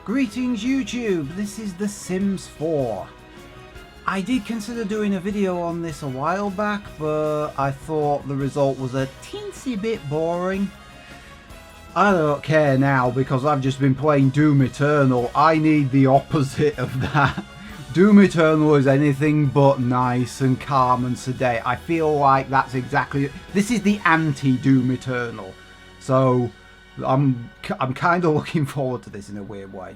Greetings YouTube, this is The Sims 4. I did consider doing a video on this a while back, but I thought the result was a teensy bit boring. I don't care now because I've just been playing Doom Eternal. I need the opposite of that. Doom Eternal is anything but nice and calm and sedate. I feel like that's exactly... This is the anti-Doom Eternal. So I'm kind of looking forward to this in a weird way.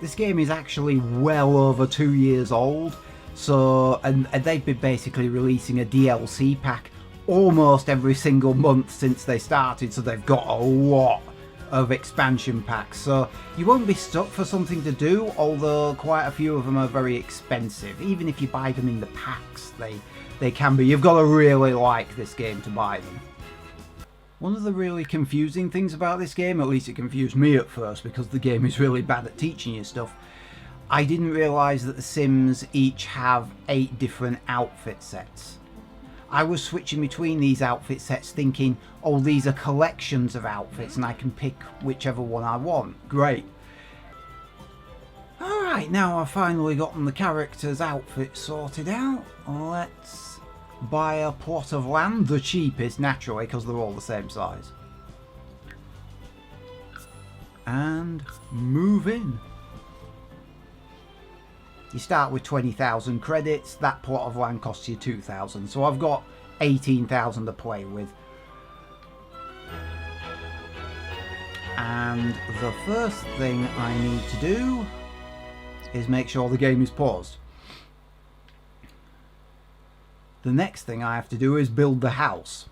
This game is actually well over 2 years old, so and they've been basically releasing a DLC pack almost every single month since they started, so they've got a lot of expansion packs, so you won't be stuck for something to do, although quite a few of them are very expensive. Even if you buy them in the packs, they can be. You've got to really like this game to buy them. One of the really confusing things about this game, at least it confused me at first because the game is really bad at teaching you stuff, I didn't realise that the Sims each have 8 different outfit sets. I was switching between these outfit sets thinking, oh, these are collections of outfits and I can pick whichever one I want. Great. Alright, now I've finally gotten the character's outfit sorted out. Let's buy a plot of land, the cheapest naturally because they're all the same size, and move in. You start with 20,000 credits. That plot of land costs you 2,000, so I've got 18,000 to play with. And the first thing I need to do is make sure the game is paused. The next thing I have to do is build the house.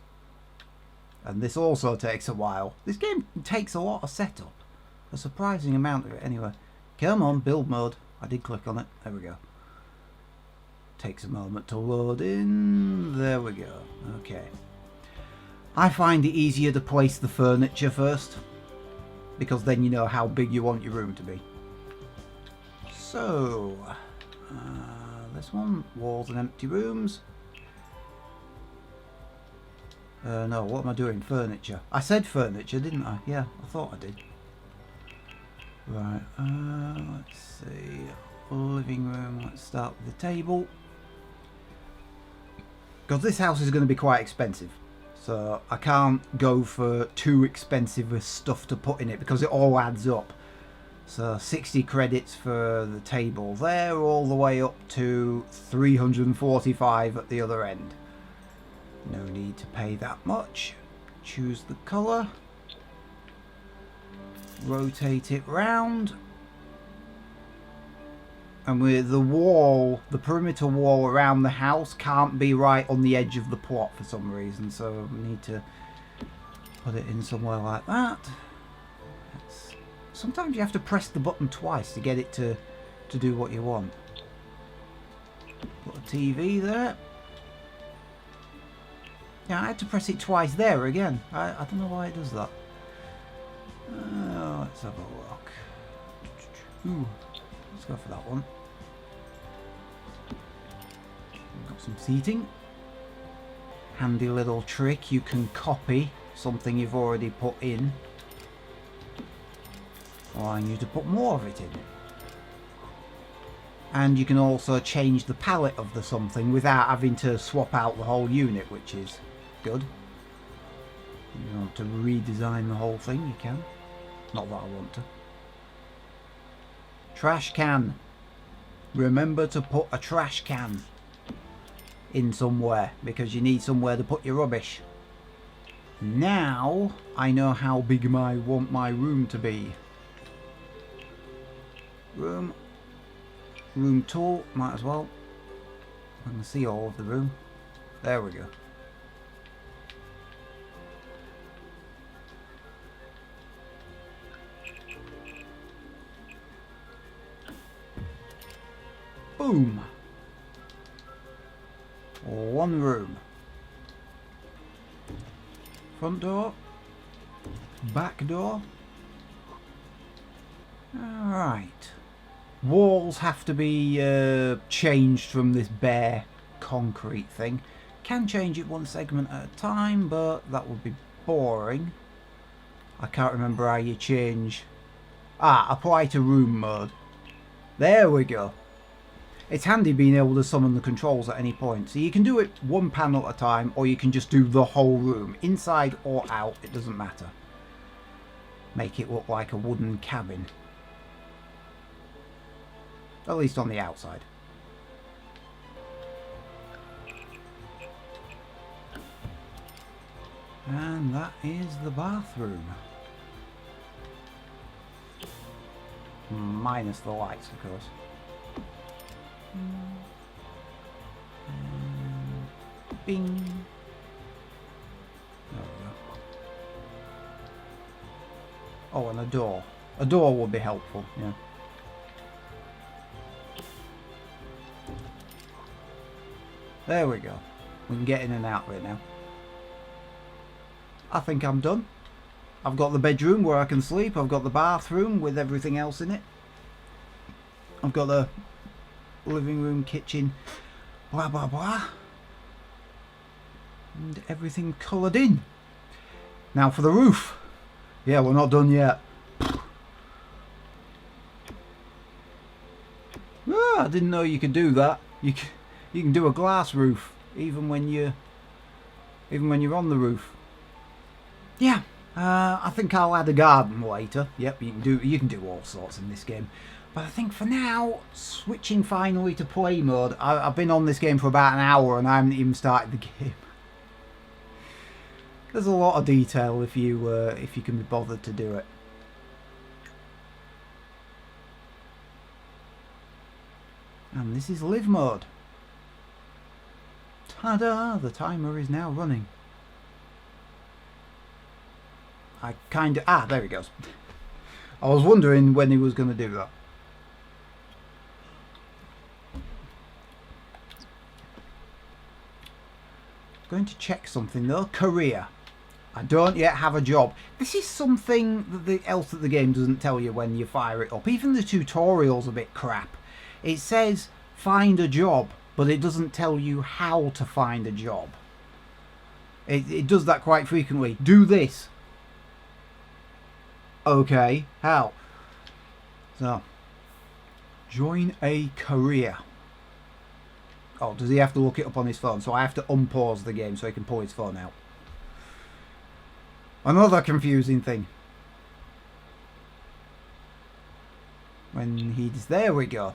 And this also takes a while. This game takes a lot of setup. A surprising amount of it anyway. Come on, build mode. I did click on it. There we go. Takes a moment to load in. There we go. Okay. I find it easier to place the furniture first, because then you know how big you want your room to be. So, this one, walls and empty rooms. No, what am I doing? Furniture. I said furniture, didn't I? Yeah, I thought I did. Right, let's see. Living room, let's start with the table. Because this house is going to be quite expensive. So I can't go for too expensive stuff to put in it because it all adds up. So 60 credits for the table there, all the way up to 345 at the other end. No need to pay that much. Choose the colour. Rotate it round. And with the wall, the perimeter wall around the house can't be right on the edge of the plot for some reason. So we need to put it in somewhere like that. Sometimes you have to press the button twice to get it to do what you want. Put a TV there. Yeah, I had to press it twice there again. I don't know why it does that. Let's have a look. Ooh, let's go for that one. We've got some seating. Handy little trick. You can copy something you've already put in, allowing you to put more of it in. And you can also change the palette of the something without having to swap out the whole unit, which is good. You want to redesign the whole thing, you can. Not that I want to. Trash can. Remember to put a trash can in somewhere because you need somewhere to put your rubbish. Now I know how big I want my room to be. Room tool, might as well. I can see all of the room. There we go. Boom. One room. Front door. Back door. Alright. Walls have to be changed from this bare concrete thing. Can change it one segment at a time, but that would be boring. I can't remember how you change Ah, apply to room mode. There we go. It's handy being able to summon the controls at any point. So you can do it one panel at a time, or you can just do the whole room. Inside or out, it doesn't matter. Make it look like a wooden cabin. At least on the outside. And that is the bathroom. Minus the lights, of course. And bing. There we go. Oh, and a door. A door would be helpful, yeah. There we go. We can get in and out of it now. I think I'm done. I've got the bedroom where I can sleep. I've got the bathroom with everything else in it. I've got the living room, kitchen, blah blah blah. And everything coloured in. Now for the roof. Yeah, we're not done yet. Ah, I didn't know you could do that. You can do a glass roof even when you're on the roof. Yeah, I think I'll add a garden later. Yep, you can do all sorts in this game. But I think for now, switching finally to play mode. I've been on this game for about an hour and I haven't even started the game. There's a lot of detail if you can be bothered to do it. And this is live mode. Ta-da! The timer is now running. I kind of... Ah, there he goes. I was wondering when he was going to do that. Going to check something though. Career. I don't yet have a job. This is something else that the game doesn't tell you when you fire it up. Even the tutorial's a bit crap. It says find a job, but it doesn't tell you how to find a job. It does that quite frequently. Do this. Okay, how? So, join a career. Oh, does he have to look it up on his phone? So I have to unpause the game so he can pull his phone out. Another confusing thing. When he's... There we go.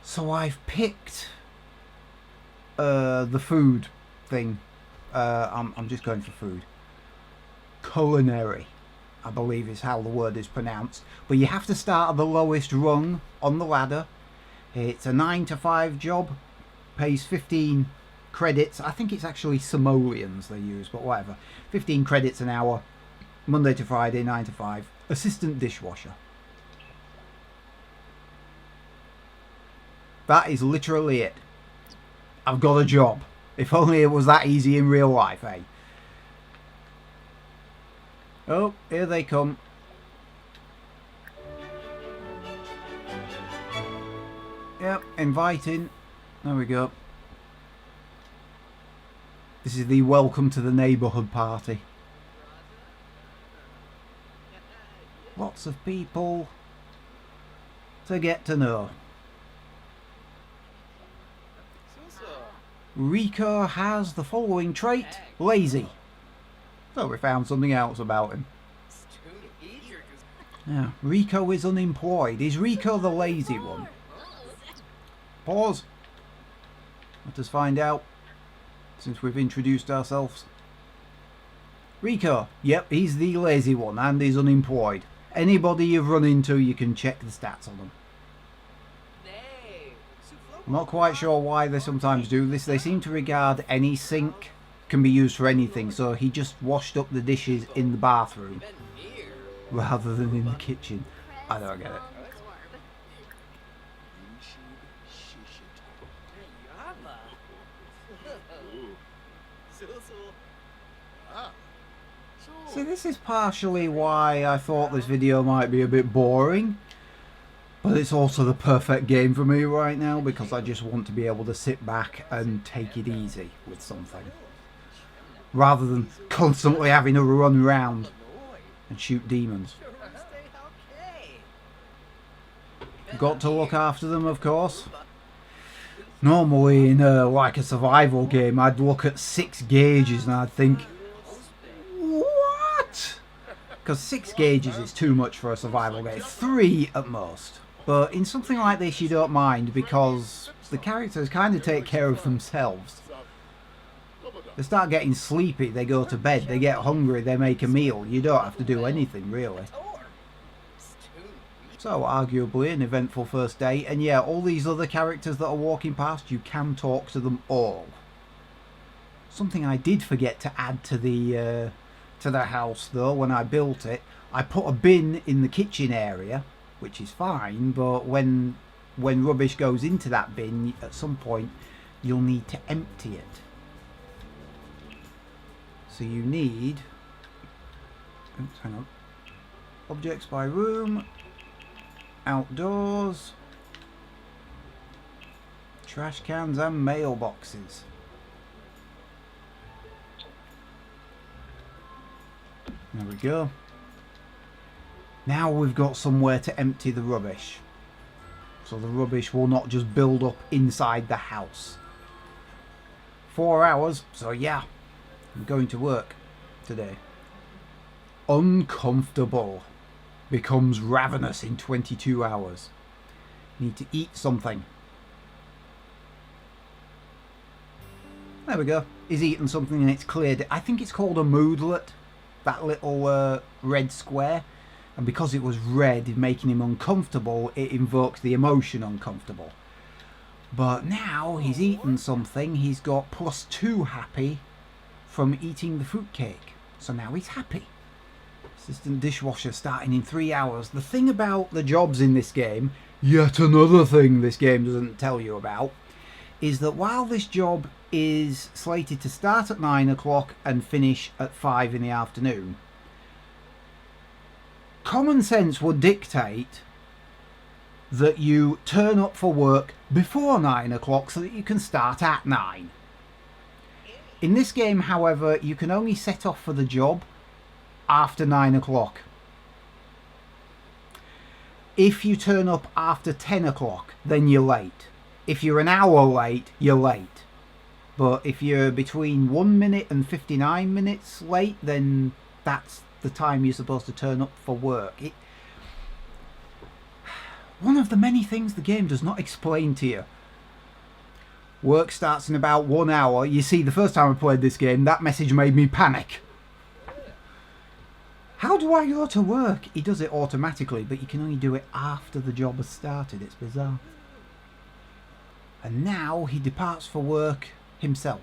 So I've picked the food thing. I'm just going for food. Culinary, I believe is how the word is pronounced. But you have to start at the lowest rung on the ladder. It's a 9 to 5 job. Pays 15 credits. I think it's actually simoleons they use, but whatever. 15 credits an hour. Monday to Friday, 9 to 5. Assistant dishwasher. That is literally it. I've got a job. If only it was that easy in real life, eh? Oh, here they come. Yep, inviting. There we go. This is the welcome to the neighbourhood party. Lots of people to get to know. Rico has the following trait: lazy. So we found something else about him. Yeah, Rico is unemployed. Is Rico the lazy one? Pause. Let us find out, since we've introduced ourselves. Rico, yep, he's the lazy one and he's unemployed. Anybody you've run into, you can check the stats on them. I'm not quite sure why they sometimes do this. They seem to regard any sink can be used for anything, so he just washed up the dishes in the bathroom rather than in the kitchen. I don't get it. See, this is partially why I thought this video might be a bit boring. But it's also the perfect game for me right now because I just want to be able to sit back and take it easy with something. Rather than constantly having to run around and shoot demons. got to look after them, of course. Normally in like a survival game, I'd look at 6 gauges and I'd think, what? Because 6 gauges is too much for a survival game. 3 at most. But in something like this, you don't mind because the characters kind of take care of themselves. They start getting sleepy, they go to bed, they get hungry, they make a meal. You don't have to do anything, really. So, arguably an eventful first day. And yeah, all these other characters that are walking past, you can talk to them all. Something I did forget to add to the house, though, when I built it. I put a bin in the kitchen area, which is fine, but when rubbish goes into that bin, at some point, you'll need to empty it. So you need... Oops, hang on. Objects by room... Outdoors, trash cans and mailboxes. There we go. Now we've got somewhere to empty the rubbish. So the rubbish will not just build up inside the house. 4 hours, so yeah, I'm going to work today. Uncomfortable. Becomes ravenous in 22 hours. Need to eat something. There we go. He's eaten something and it's cleared. I think it's called a moodlet. That little red square. And because it was red, making him uncomfortable, it invokes the emotion uncomfortable. But now he's eaten something. He's got +2 happy from eating the fruitcake. So now he's happy. Assistant dishwasher starting in 3 hours. The thing about the jobs in this game, yet another thing this game doesn't tell you about, is that while this job is slated to start at 9 o'clock and finish at 5 in the afternoon, common sense would dictate that you turn up for work before 9 o'clock so that you can start at 9. In this game, however, you can only set off for the job after 9 o'clock. If you turn up after 10 o'clock, then you're late. If you're an hour late, you're late. But if you're between 1 minute and 59 minutes late, then that's the time you're supposed to turn up for work. One of the many things the game does not explain to you. Work starts in about 1 hour. You see, the first time I played this game, that message made me panic. How do I go to work? He does it automatically, but you can only do it after the job has started. It's bizarre. And now he departs for work himself.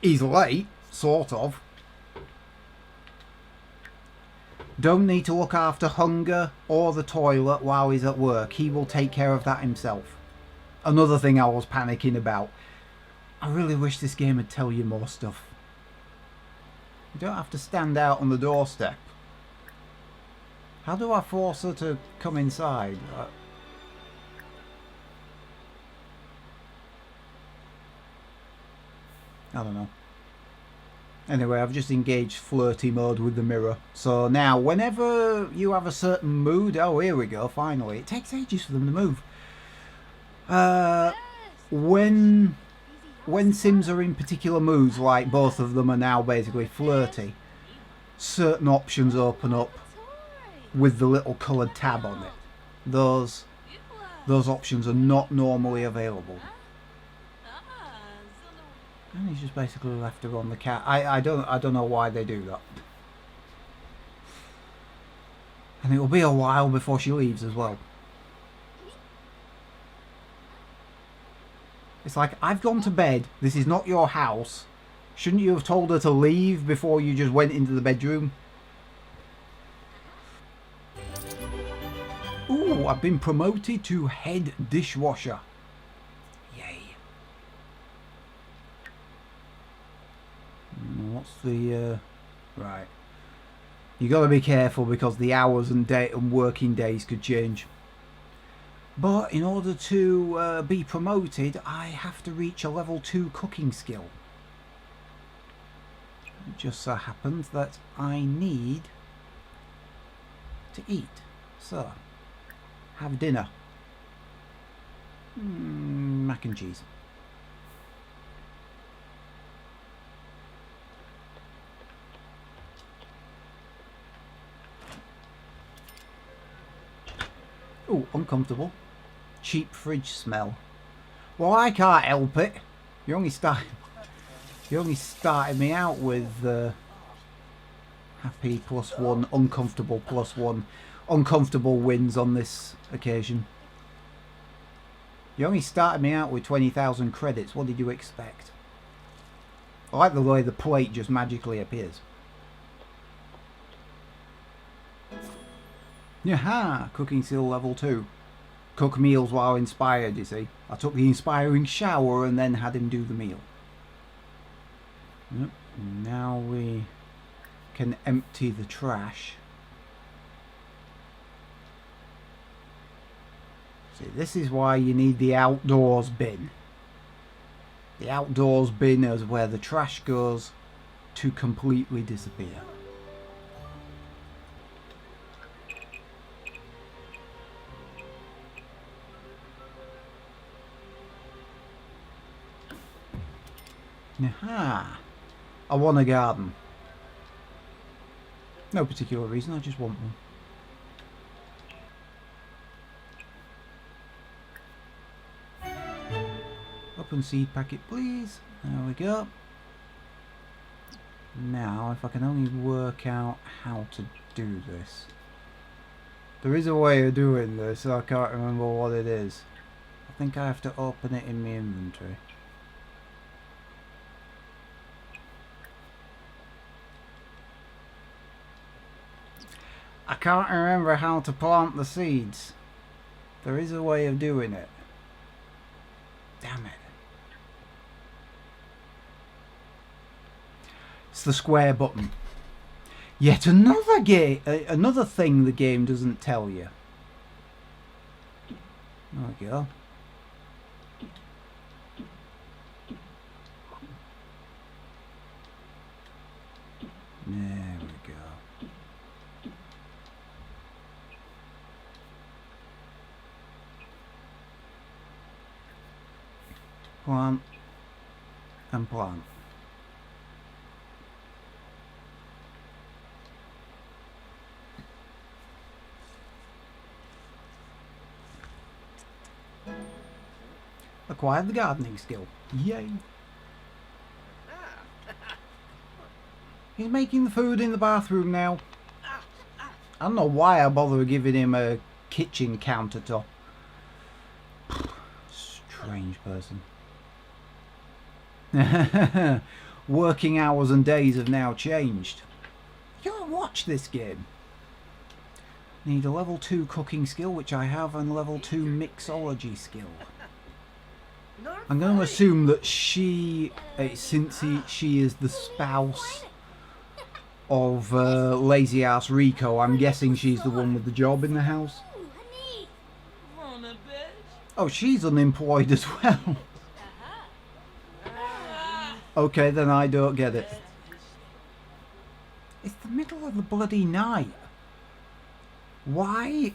He's late, sort of. Don't need to look after hunger or the toilet while he's at work. He will take care of that himself. Another thing I was panicking about. I really wish this game would tell you more stuff. You don't have to stand out on the doorstep. How do I force her to come inside? I don't know. Anyway, I've just engaged Flirty Mud with the mirror. So now, whenever you have a certain mood... Oh, here we go, finally. It takes ages for them to move. When Sims are in particular moods, like both of them are now basically flirty, certain options open up with the little coloured tab on it. Those options are not normally available. And he's just basically left her on the cat. I don't know why they do that. And it will be a while before she leaves as well. It's like, I've gone to bed. This is not your house. Shouldn't you have told her to leave before you just went into the bedroom? Ooh, I've been promoted to head dishwasher. Yay. What's the... Right. You got to be careful because the hours and working days could change. But in order to be promoted, I have to reach a level 2 cooking skill. It just so happens that I need to eat. So, have dinner. Mac and cheese. Oh, uncomfortable. Cheap fridge smell. Well, I can't help it. You only started me out with happy +1, uncomfortable +1. Uncomfortable wins on this occasion. You only started me out with 20,000 credits. What did you expect? I like the way the plate just magically appears. Yaha! Cooking skill level 2. Cook meals while inspired, you see. I took the inspiring shower and then had him do the meal. Yep. Now we can empty the trash. See, this is why you need the outdoors bin. The outdoors bin is where the trash goes to completely disappear. Aha! I want a garden. No particular reason, I just want one. Open seed packet, please. There we go. Now, if I can only work out how to do this. There is a way of doing this, I can't remember what it is. I think I have to open it in my inventory. I can't remember how to plant the seeds. There is a way of doing it. Damn it. It's the square button. Yet another another thing the game doesn't tell you. There we go. There we go. Plant and plant. Acquired the gardening skill. Yay! He's making the food in the bathroom now. I don't know why I bother giving him a kitchen countertop. Strange person. Working hours and days have now changed. You don't watch this game. Need a level 2 cooking skill, which I have, and level 2 mixology skill. I'm going to assume that she, since she is the spouse of lazy ass Rico, I'm guessing she's the one with the job in the house. Oh, she's unemployed as well. Okay, then I don't get it. It's the middle of the bloody night. Why?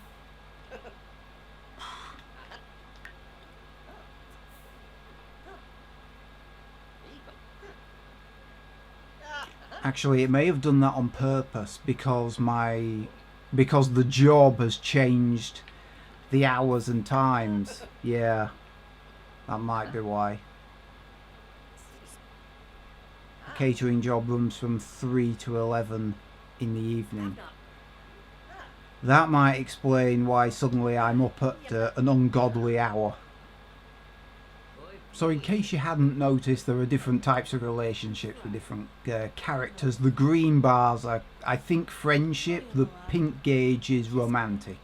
Actually, it may have done that on purpose because the job has changed the hours and times. Yeah, that might be why. The catering job runs from 3 to 11 in the evening. That might explain why suddenly I'm up at an ungodly hour. So in case you hadn't noticed, there are different types of relationships with different characters. The green bars are, I think, friendship. The pink gauge is romantic.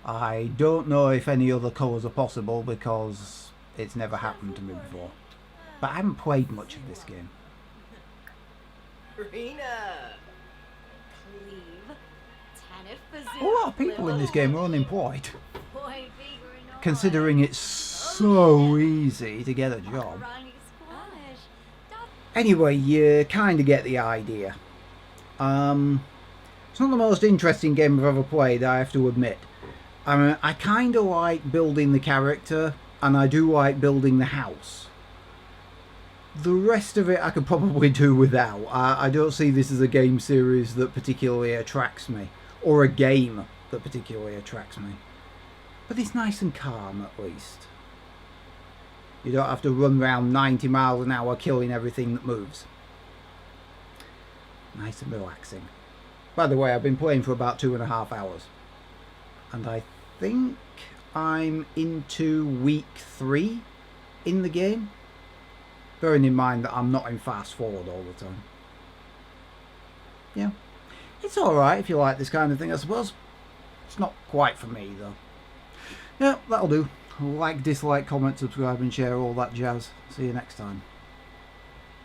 I don't know if any other colours are possible because it's never happened to me before. But I haven't played much of this game. A lot of people in this game are unemployed, considering it's so easy to get a job. Anyway, you kind of get the idea. It's not the most interesting game I've ever played, I have to admit. I mean, I kind of like building the character, and I do like building the house. The rest of it I could probably do without. I don't see this as a game series that particularly attracts me, or a game that particularly attracts me. But it's nice and calm, at least. You don't have to run around 90 miles an hour killing everything that moves. Nice and relaxing. By the way, I've been playing for about 2.5 hours. And I think I'm into week 3 in the game. Bearing in mind that I'm not in fast forward all the time. Yeah. It's alright if you like this kind of thing, I suppose. It's not quite for me, though. Yeah, that'll do. Like, dislike, comment, subscribe and share, all that jazz. See you next time.